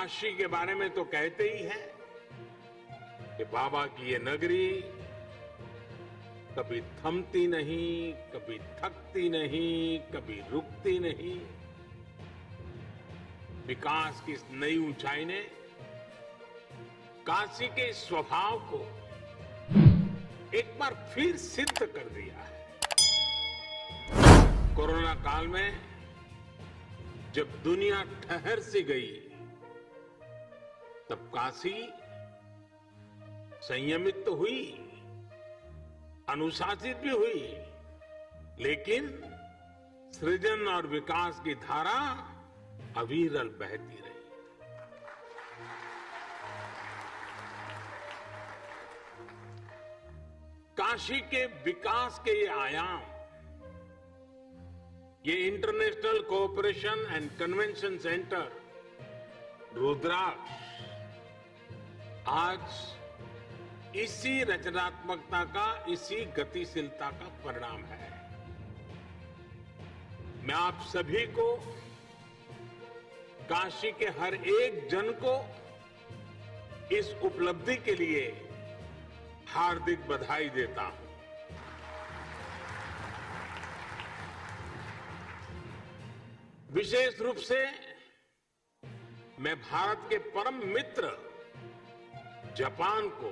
काशी के बारे में तो कहते ही हैं कि बाबा की ये नगरी कभी थमती नहीं, कभी थकती नहीं, कभी रुकती नहीं। विकास की इस नई ऊंचाई ने काशी के स्वभाव को एक बार फिर सिद्ध कर दिया है। कोरोना काल में जब दुनिया ठहर सी गई, तब काशी संयमित तो हुई, अनुशासित भी हुई, लेकिन सृजन और विकास की धारा अविरल बहती रही। काशी के विकास के ये आयाम, ये international cooperation and convention centre Rudraksh आज इसी रचनात्मकता का, इसी गतिशीलता का परिणाम है। मैं आप सभी को, काशी के हर एक जन को इस उपलब्धि के लिए हार्दिक बधाई देता हूं। विशेष रूप से मैं भारत के परम मित्र जापान को,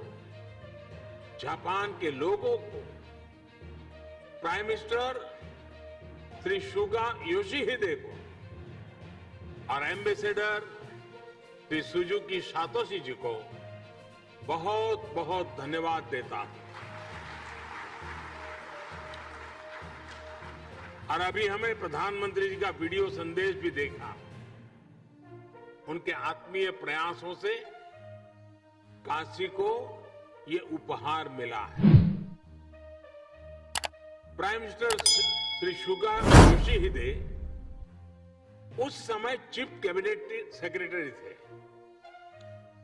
जापान के लोगों को, प्राइम मिनिस्टर श्री सुगा योशिहिदे को और एम्बेसडर श्री सुजुकी सातोशी जी को बहुत बहुत धन्यवाद देता हूं। और अभी हमें प्रधानमंत्री जी का वीडियो संदेश भी देखा। उनके आत्मीय प्रयासों से काशी को ये उपहार मिला है। प्राइम मिनिस्टर श्री सुगा योशिहिदे उस समय चीफ कैबिनेट सेक्रेटरी थे।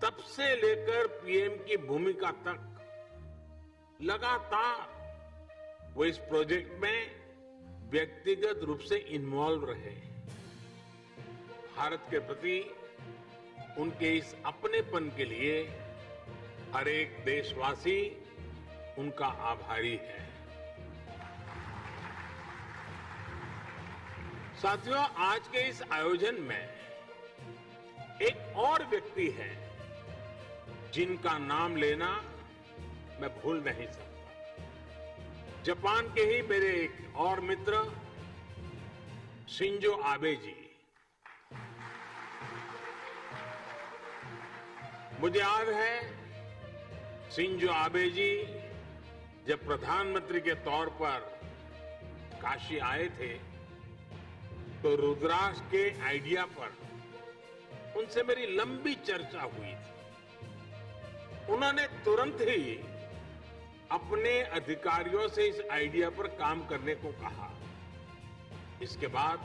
तब से लेकर पीएम की भूमिका तक लगातार वो इस प्रोजेक्ट में व्यक्तिगत रूप से इन्वॉल्व रहे। भारत के प्रति उनके इस अपनेपन के लिए हर एक देशवासी उनका आभारी है। साथियों, आज के इस आयोजन में एक और व्यक्ति है जिनका नाम लेना मैं भूल नहीं सकता। जापान के ही मेरे एक और मित्र शिंजो आबे जी। मुझे याद है, शिंजो आबे जी जब प्रधानमंत्री के तौर पर काशी आए थे, तो रुद्राक्ष के आइडिया पर उनसे मेरी लंबी चर्चा हुई थी। उन्होंने तुरंत ही अपने अधिकारियों से इस आइडिया पर काम करने को कहा। इसके बाद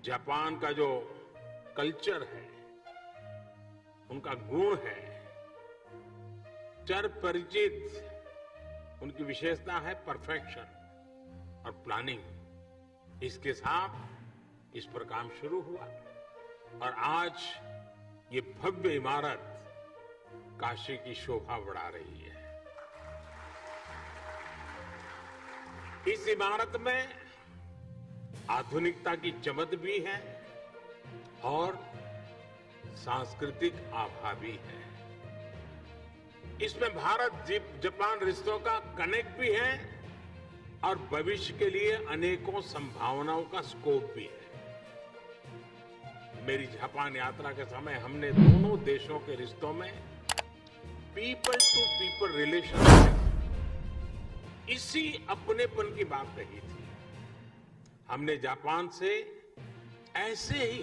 जापान का जो कल्चर है, उनका गुण है, चर परिचित, उनकी विशेषता है परफेक्शन और प्लानिंग। इसके साथ इस पर काम शुरू हुआ और आज ये भव्य इमारत काशी की शोभा बढ़ा रही है। इस इमारत में आधुनिकता की चमक भी है और सांस्कृतिक आभा भी है। इसमें भारत जापान रिश्तों का कनेक्ट भी है और भविष्य के लिए अनेकों संभावनाओं का स्कोप भी है। मेरी जापान यात्रा के समय हमने दोनों देशों के रिश्तों में पीपल टू पीपल रिलेशन, इसी अपनेपन की बात कही थी। हमने जापान से ऐसे ही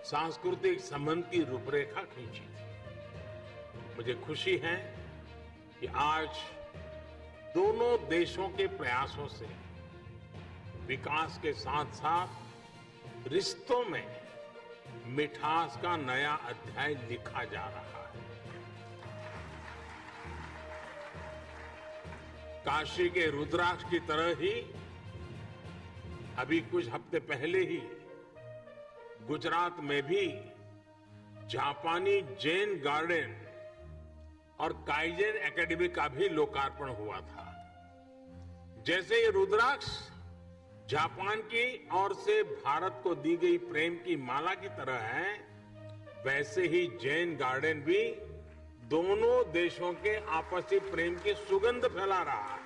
सांस्कृतिक संबंध की रूपरेखा खींची थी। मुझे खुशी है कि आज दोनों देशों के प्रयासों से विकास के साथ साथ रिश्तों में मिठास का नया अध्याय लिखा जा रहा है। काशी के रुद्राक्ष की तरह ही अभी कुछ हफ्ते पहले ही गुजरात में भी जापानी जैन गार्डन और काइजेन एकेडमी का भी लोकार्पण हुआ था। जैसे ये रुद्राक्ष जापान की ओर से भारत को दी गई प्रेम की माला की तरह है, वैसे ही जैन गार्डन भी दोनों देशों के आपसी प्रेम की सुगंध फैला रहा है।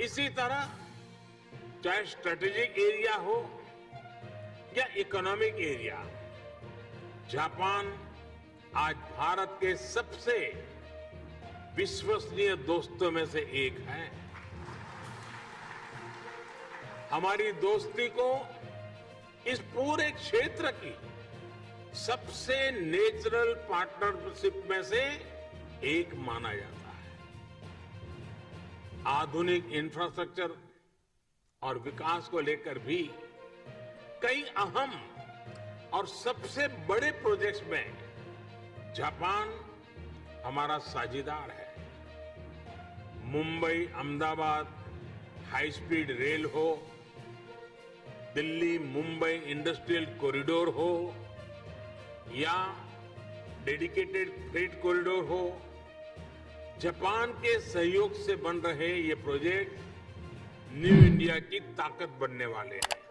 इसी तरह चाहे स्ट्रेटेजिक एरिया हो या इकोनॉमिक एरिया, जापान आज भारत के सबसे विश्वसनीय दोस्तों में से एक है। हमारी दोस्ती को इस पूरे क्षेत्र की सबसे नेचुरल पार्टनरशिप में से एक माना जाता है। आधुनिक इंफ्रास्ट्रक्चर और विकास को लेकर भी कई अहम और सबसे बड़े प्रोजेक्ट्स में जापान हमारा साझीदार है। Mumbai Ahmedabad high speed rail हो, दिल्ली मुंबई इंडस्ट्रियल कॉरिडोर हो या डेडिकेटेड फ्रेट कॉरिडोर हो, जापान के सहयोग से बन रहे ये प्रोजेक्ट न्यू इंडिया की ताकत बनने वाले हैं।